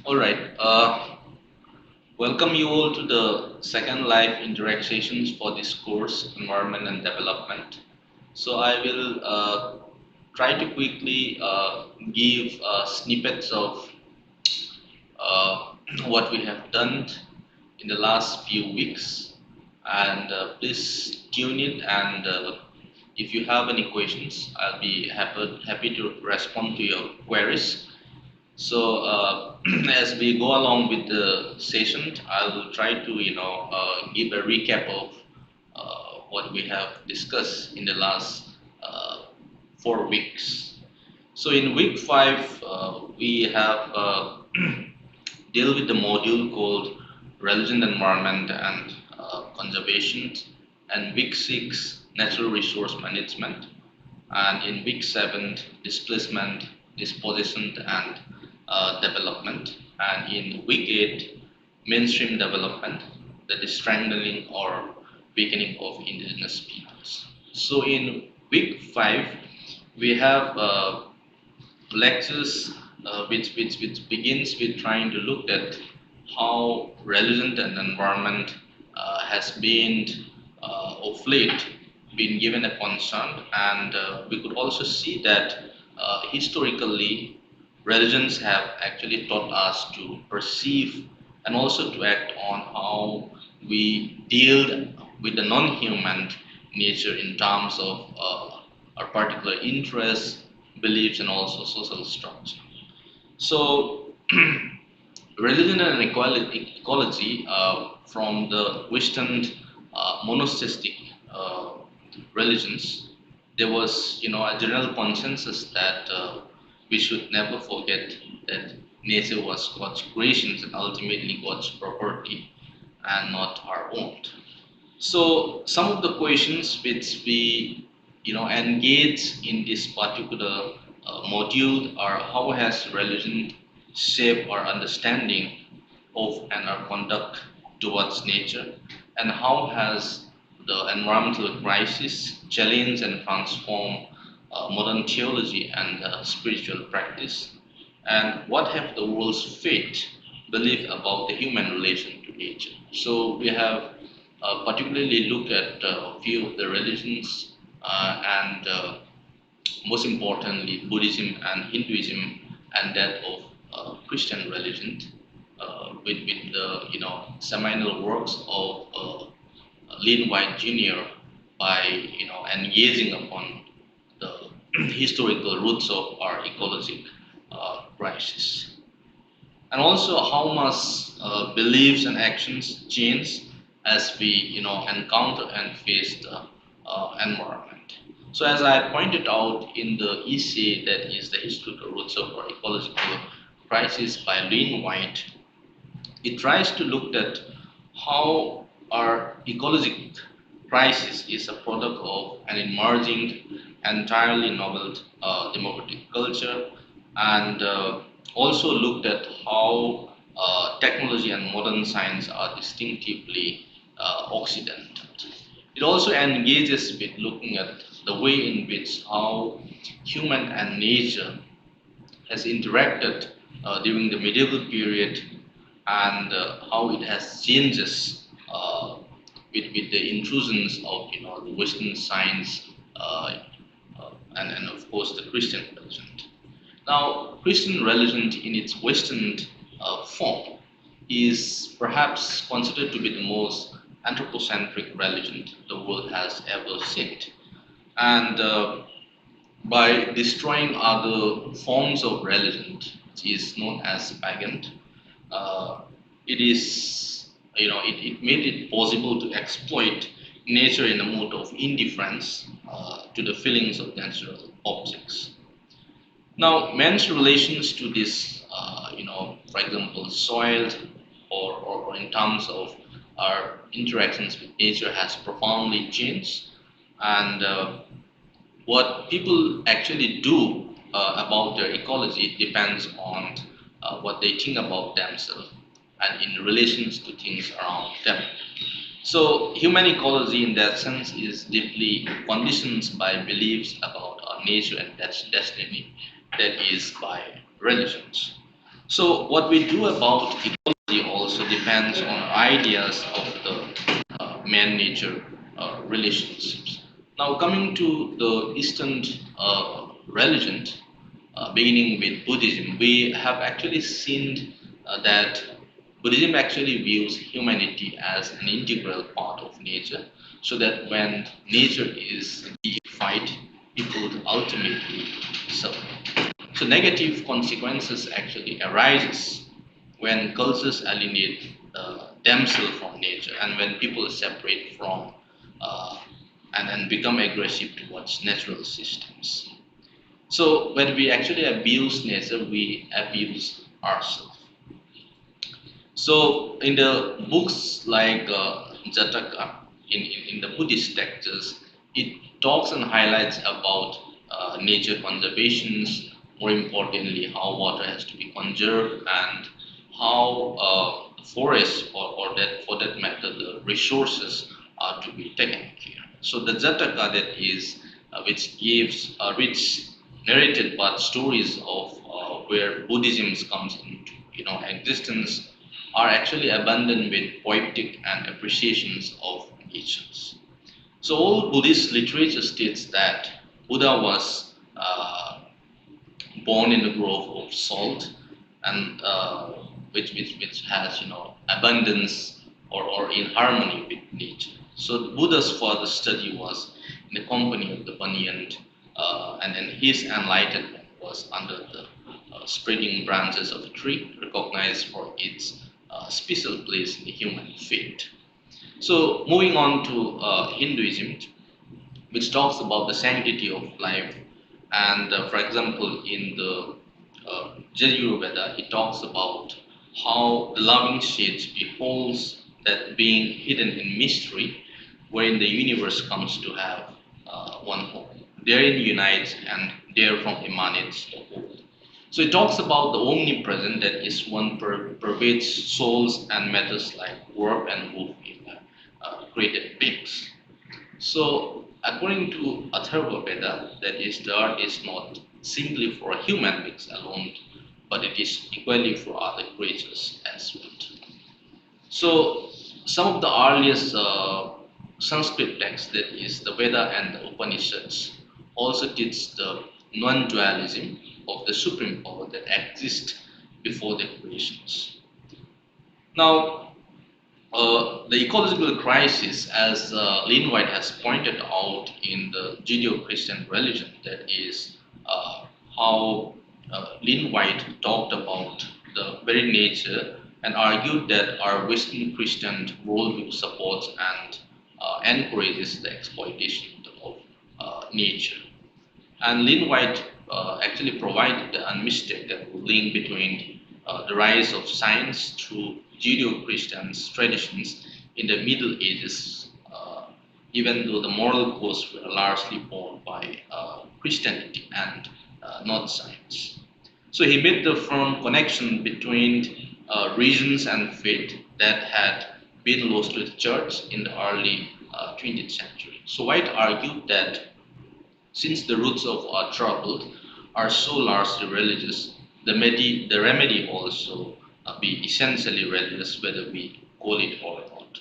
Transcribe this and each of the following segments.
All right. Welcome you all to the second live interactions for this course, Environment and Development. So I will try to quickly give snippets of uh, what we have done in the last few weeks, and please tune in. And if you have any questions, I'll be happy to respond to your queries. So as we go along with the session, I will try to give a recap of what we have discussed in the last 4 weeks. So in week five, we have deal with the module called Religion, Environment, and Conservation, and week six, Natural Resource Management, and in week seven, Displacement, Disposition, and Development, and in week eight, Mainstream Development, that is strengthening or weakening of indigenous peoples. So in week five, we have lectures which begins with trying to look at how religion and environment has been of late been given a concern, and we could also see that historically religions have actually taught us to perceive and also to act on how we deal with the non-human nature in terms of our particular interests, beliefs, and also social structure. So, religion and ecology from the Western monasteristic religions, there was a general consensus that we should never forget that nature was God's creations and ultimately God's property and not our own. So some of the questions which we engage in this particular module are: how has religion shaped our understanding of and our conduct towards nature, and how has the environmental crisis challenged and transformed modern theology and spiritual practice, and what have the world's faith believed about the human relation to nature. So we have particularly looked at a few of the religions, and most importantly Buddhism and Hinduism, and that of Christian religion, with the seminal works of Lin White Jr. by engaging upon the historical roots of our ecological crisis, and also how must beliefs and actions change as we encounter and face the environment. So as I pointed out in the essay, that is the historical roots of our ecological crisis by Lynn White, it tries to look at how our ecological crisis is a product of an emerging entirely novel democratic culture, and also looked at how technology and modern science are distinctively Occidental. It also engages with looking at the way in which how human and nature has interacted during the medieval period, and how it has changes with the intrusions of the Western science, and of course the Christian religion. Now, Christian religion in its Western form is perhaps considered to be the most anthropocentric religion the world has ever seen. And by destroying other forms of religion, which is known as pagan, uh, it is it made it possible to exploit nature in a mode of indifference to the feelings of natural objects. Now, man's relations to this, for example, soil, or in terms of our interactions with nature, has profoundly changed. And what people actually do about their ecology depends on what they think about themselves and in relations to things around them. So, human ecology, in that sense, is deeply conditioned by beliefs about our nature and destiny, that is, by religions. So what we do about ecology also depends on ideas of the man-nature relationships. Now coming to the Eastern religion, beginning with Buddhism, we have actually seen that Buddhism actually views humanity as an integral part of nature, so that when nature is deified, people would ultimately suffer. So negative consequences actually arises when cultures alienate themselves from nature and when people separate from uh, and become aggressive towards natural systems. So when we actually abuse nature, we abuse ourselves. So in the books like Jataka, in the Buddhist texts, it talks and highlights about nature conservations, more importantly, how water has to be conserved and how forests or that for that matter the resources are to be taken care. So the Jataka that is which gives rich narrated but stories of where Buddhism comes into existence are actually abundant with poetic and appreciations of nature. So all Buddhist literature states that Buddha was born in a grove of salt and which has abundance or in harmony with nature. So Buddha's further study was in the company of the banyan, and then his enlightenment was under the spreading branches of a tree, recognized for its special place in the human fate. So moving on to Hinduism, which talks about the sanctity of life. And for example, in the Veda, it talks about how the loving sage beholds that being hidden in mystery, wherein the universe comes to have one home. Therein unites and therefrom emanates the whole. So it talks about the omnipresent that is one pervades souls and matters like warp and woof in created beings. So, according to Atharva Veda, that is, the earth is not simply for human beings alone, but it is equally for other creatures as well. So, some of the earliest Sanskrit texts, that is, the Veda and the Upanishads, also teach the non-dualism of the supreme power that exists before the creations. Now, the ecological crisis, as Lynn White has pointed out in the Judeo-Christian religion, that is how Lynn White talked about the very nature and argued that our Western Christian worldview supports and encourages the exploitation of nature. And Lynn White actually provided the unmistakable link between the rise of science through Judeo-Christian traditions in the Middle Ages, even though the moral codes were largely borne by Christianity and not science. So he made the firm connection between regions and faith that had been lost to the church in the early 20th century. So White argued that since the roots of our trouble are so largely religious, the remedy also be essentially religious, whether we call it or not.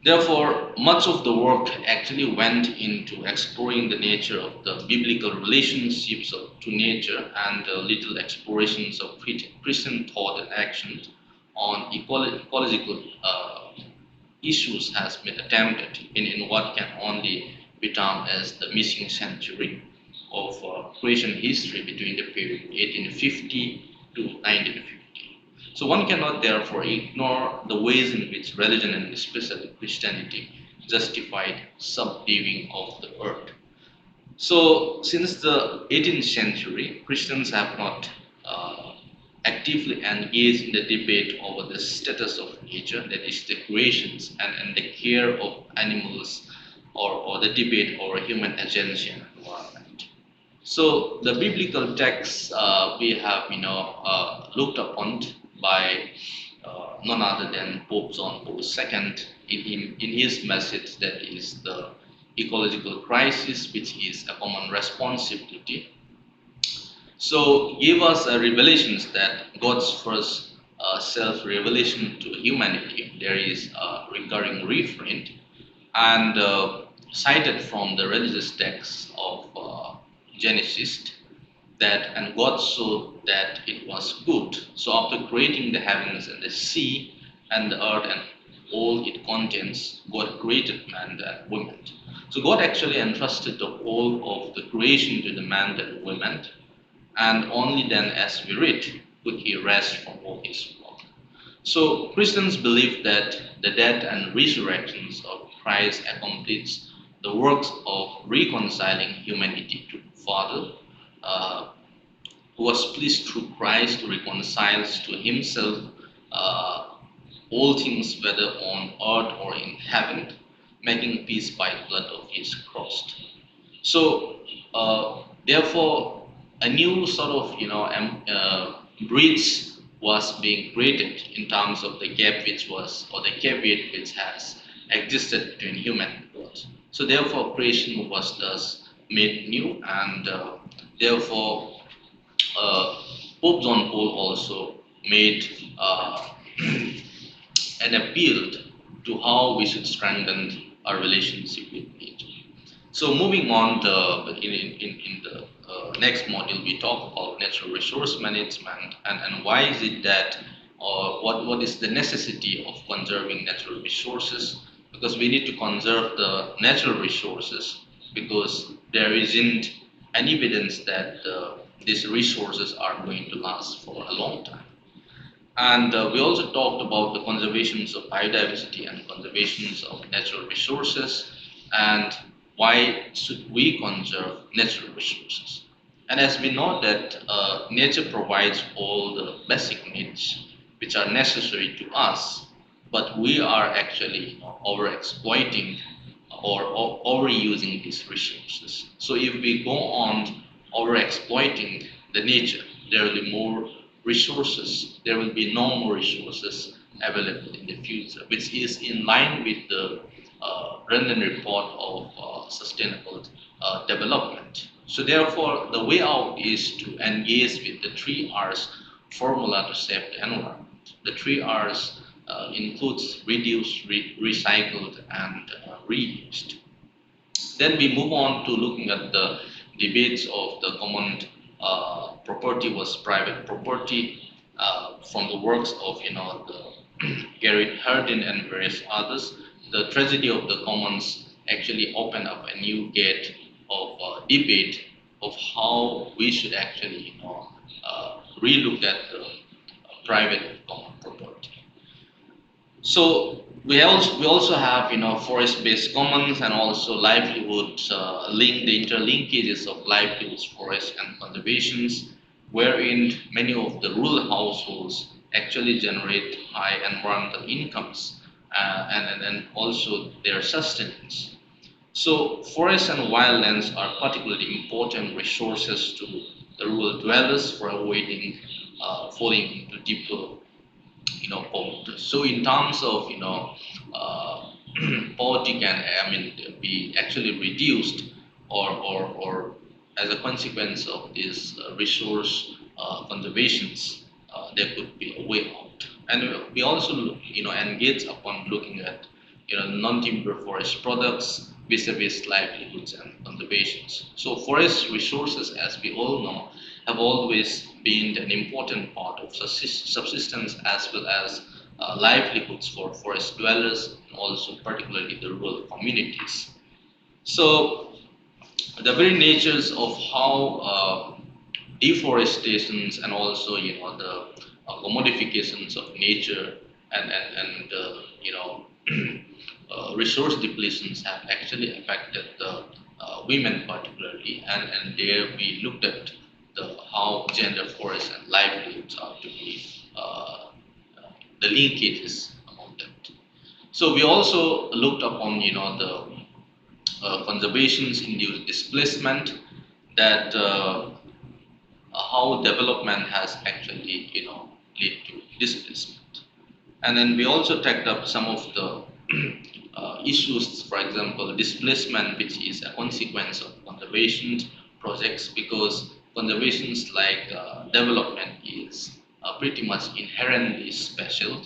Therefore, much of the work actually went into exploring the nature of the biblical relationships to nature and the little explorations of Christian thought and action on ecological issues has been attempted in what can only be termed as the missing century of creation history between the period 1850 to 1950. So one cannot therefore ignore the ways in which religion and especially Christianity justified subduing of the earth. So since the 18th century, Christians have not actively engaged in the debate over the status of nature, that is the creations and the care of animals or the debate over human agency and environment. So the biblical texts we have looked upon by none other than Pope John Paul II in his message, that is the ecological crisis, which is a common responsibility. So give us revelations that God's first self-revelation to humanity. There is a recurring refrain and cited from the religious texts of Genesis that and God saw that it was good. So after creating the heavens and the sea and the earth and all it contains, God created man and woman. So God actually entrusted the whole of the creation to the man and woman, and only then, as we read, could he rest from all his work. So Christians believe that the death and resurrections of Christ accomplishes the works of reconciling humanity to the Father, uh, who was pleased through Christ to reconcile to himself uh, all things, whether on earth or in heaven, making peace by the blood of his cross. So, therefore, a new sort of bridge was being created in terms of the gap which was or the caveat which has existed between human and God. So, therefore, creation was thus made new, and therefore, uh, Pope John Paul also made an appeal to how we should strengthen our relationship with nature. So moving on, in the next module, we talk about natural resource management and why is it that, or what is the necessity of conserving natural resources? Because we need to conserve the natural resources because there isn't any evidence that these resources are going to last for a long time. And we also talked about the conservations of biodiversity and conservations of natural resources and why should we conserve natural resources. And as we know that nature provides all the basic needs which are necessary to us, but we are actually over-exploiting or overusing these resources. So if we go on over-exploiting the nature, there will be more resources, there will be no more resources available in the future, which is in line with the London report of sustainable development. So therefore, the way out is to engage with the 3 R's formula to save the environment. The 3 R's includes reduced, recycled, and reused. Then we move on to looking at the debates of the common property was private property from the works of the Garrett Hardin and various others. The tragedy of the commons actually opened up a new gate of debate of how we should actually relook at the private common property. So we also have forest-based commons and also livelihoods link the interlinkages of livelihoods, forest and conservations, wherein many of the rural households actually generate high environmental incomes and also their sustenance. So forests and wildlands are particularly important resources to the rural dwellers for avoiding falling into deeper poverty. So in terms of poverty can be actually reduced or as a consequence of these resource conservations, there could be a way out. And we also engage upon looking at non-timber forest products vis-a-vis livelihoods and conservations. So forest resources, as we all know, have always been an important part of subsistence as well as livelihoods for forest dwellers and also particularly the rural communities. So the very natures of how deforestations and also the commodifications of nature and resource depletions have actually affected the women particularly, and there we looked at how gender, forest, and livelihoods are to be the linkages among them. So we also looked upon the conservations induced displacement, that how development has actually lead to displacement. And then we also tacked up some of the issues, for example, displacement, which is a consequence of conservation projects, because conservations like development is pretty much inherently special,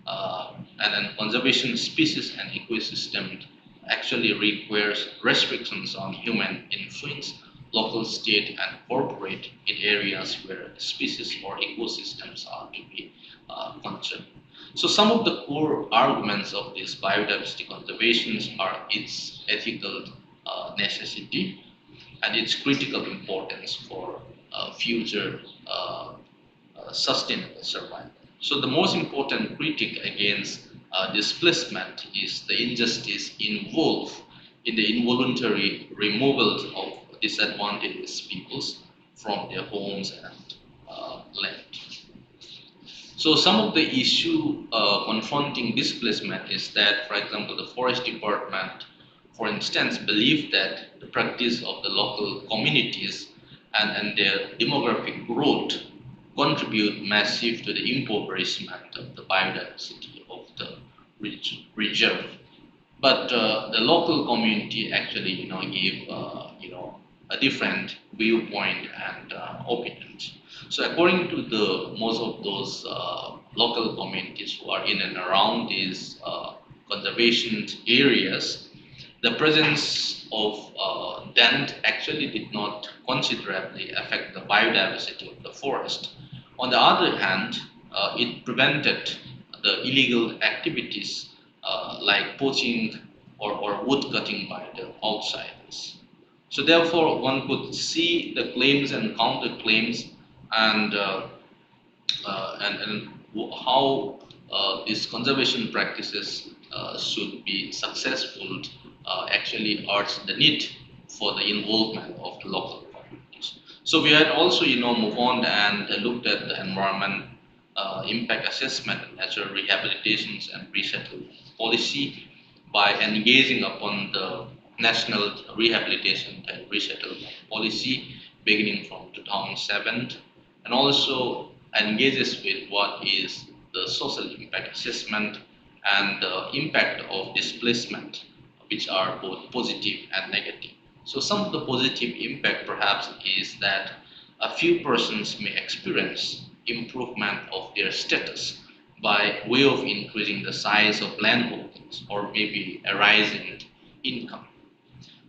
and then conservation species and ecosystem actually requires restrictions on human influence, local, state, and corporate in areas where species or ecosystems are to be conserved. So some of the core arguments of this biodiversity conservations are its ethical necessity and its critical importance for future sustainable survival. So the most important critique against displacement is the injustice involved in the involuntary removal of disadvantaged peoples from their homes and land. So some of the issue confronting displacement is that, for example, the forest department, for instance, believe that the practice of the local communities and their demographic growth contribute massive to the impoverishment of the biodiversity of the reserve. But the local community actually, give a different viewpoint and opinions. So according to the most of those local communities who are in and around these conservation areas, the presence of dent actually did not considerably affect the biodiversity of the forest. On the other hand, it prevented the illegal activities like poaching or wood cutting by the outsiders. So therefore, one could see the claims and counterclaims and and how these conservation practices should be successful actually urge the need for the involvement of the local communities. So we had also, move on and looked at the environment impact assessment and natural rehabilitations and resettlement policy by engaging upon the national rehabilitation and resettlement policy beginning from 2007, and also engages with what is the social impact assessment and the impact of displacement, which are both positive and negative. So some of the positive impact perhaps is that a few persons may experience improvement of their status by way of increasing the size of land holdings or maybe a rise in income.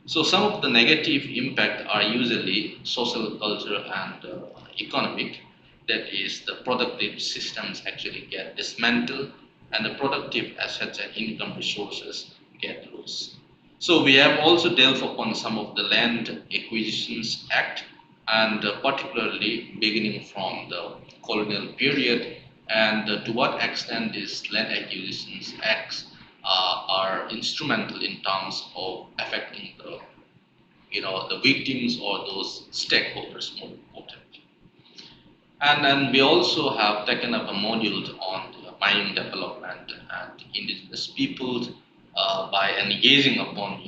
So some of the negative impact are usually social, cultural, and economic. That is, the productive systems actually get dismantled, and the productive assets and income resources get lost. So we have also delved upon some of the Land Acquisitions Act, and particularly beginning from the colonial period, and to what extent these land acquisitions acts are instrumental in terms of affecting the the victims or those stakeholders more importantly. And then we also have taken up a module on the mining development and indigenous peoples by engaging upon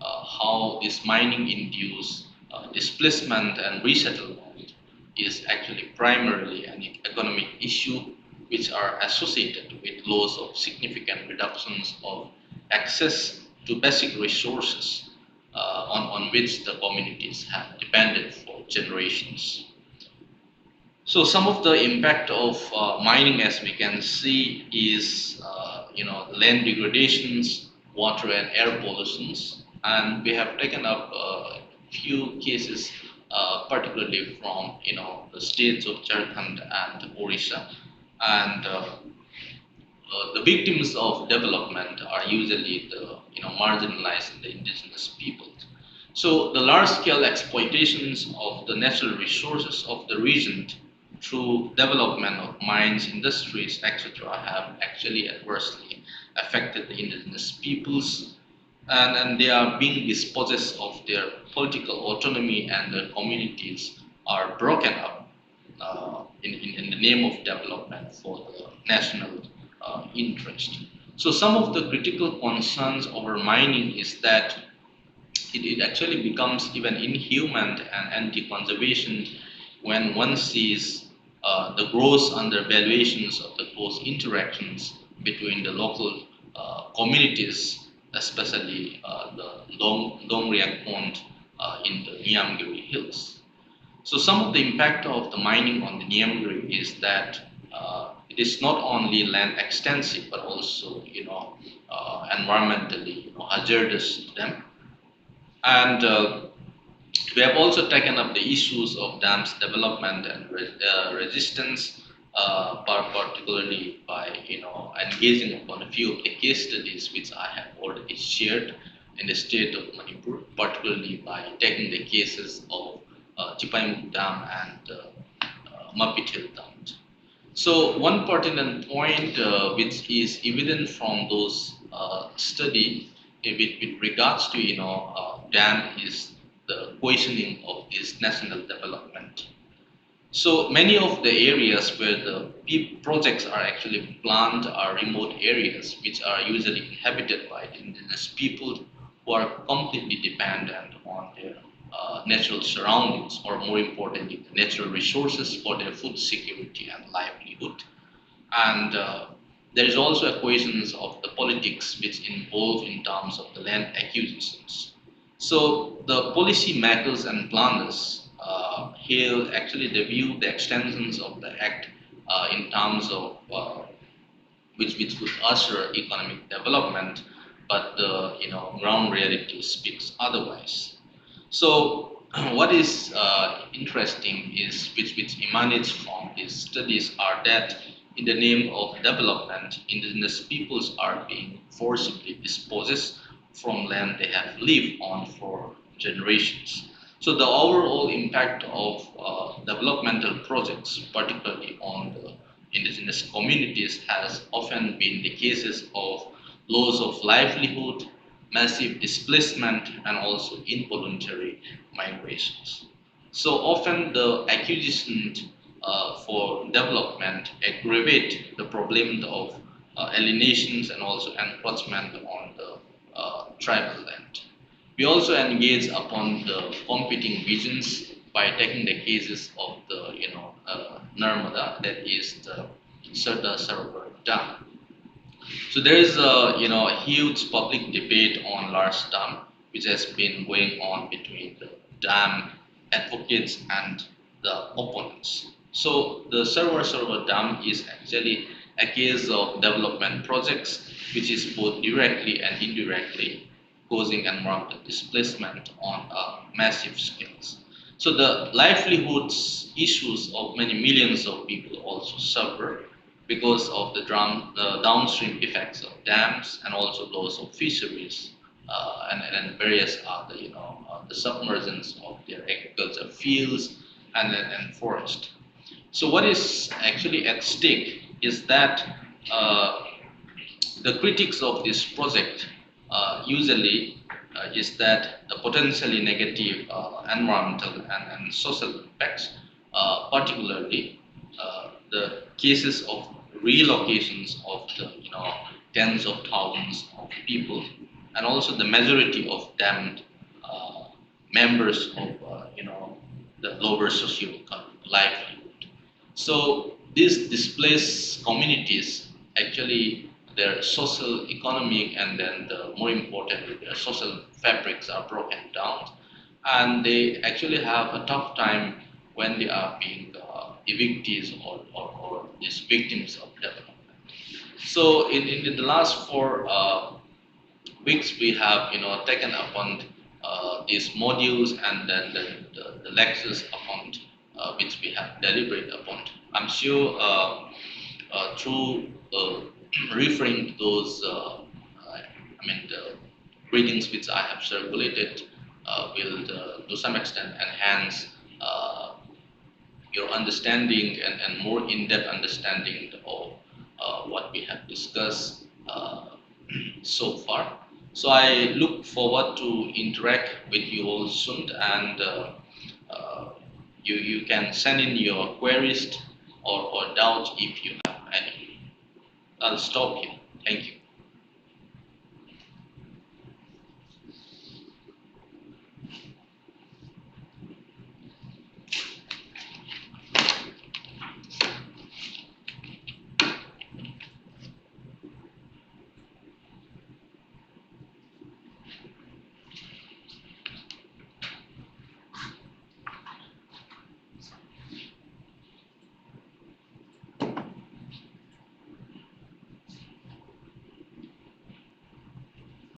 how this mining induced displacement and resettlement is actually primarily an economic issue which are associated with loss of significant reductions of access to basic resources on which the communities have depended for generations. So some of the impact of mining, as we can see, is land degradations, water and air pollutions, and we have taken up a few cases, particularly from the states of Jharkhand and Orissa, and the victims of development are usually the marginalized the indigenous people. So the large-scale exploitations of the natural resources of the region through development of mines, industries, etc., have actually adversely affected the indigenous peoples, and they are being dispossessed of their political autonomy, and their communities are broken up in the name of development for the national interest. So some of the critical concerns over mining is that it actually becomes even inhuman and anti-conservation when one sees the gross undervaluations of the close interactions between the local communities, especially the Dongriak Pond in the Niamgiri Hills. So some of the impact of the mining on the Nyamgiri is that it is not only land extensive but also environmentally hazardous to them. And we have also taken up the issues of dams development and resistance, particularly by engaging upon a few of the case studies which I have already shared in the state of Manipur, particularly by taking the cases of Chipaimuk Dam and Mapithil Dam. So one pertinent point which is evident from those study with regards to dam is the questioning of this national development. So many of the areas where the projects are actually planned are remote areas which are usually inhabited by the indigenous people who are completely dependent on their natural surroundings, or more importantly, the natural resources for their food security and livelihood. And there is also equations of the politics which involve in terms of the land acquisitions. So the policy makers and planners here actually they view the extensions of the act in terms of which would usher economic development, but the ground reality speaks otherwise. So what is interesting is which emanates from these studies are that in the name of development, indigenous peoples are being forcibly dispossessed from land they have lived on for generations. So the overall impact of developmental projects, particularly on the indigenous communities, has often been the cases of loss of livelihood, massive displacement, and also involuntary migrations. So often the acquisition for development aggravate the problem of alienations and also encroachment on the tribal land. We also engage upon the competing visions by taking the cases of the Narmada, that is the Sardar Sarovar Dam. So there is a huge public debate on large dam, which has been going on between the dam advocates and the opponents. So the server dam is actually a case of development projects, which is both directly and indirectly causing environmental displacement on massive scales. So the livelihoods issues of many millions of people also suffer because of the downstream effects of dams and also loss of fisheries and various other, the submergence of their agriculture fields and forest. So what is actually at stake is that uh, the critics of this project usually is that the potentially negative environmental and social impacts, particularly the cases of relocations of the tens of thousands of people, and also the majority of them members of the lower socio-economic livelihood. So these displaced communities actually their social, economic, and then the more importantly their social fabrics are broken down, and they actually have a tough time when they are being evictees or these victims of development. So in the last 4 weeks we have taken upon these modules and then the lectures upon which we have deliberated upon. I'm sure through referring to those the readings which I have circulated will to some extent enhance your understanding and more in-depth understanding of what we have discussed so far. So I look forward to interact with you all soon, and you can send in your queries or doubt if you have any. I'll stop here. Thank you.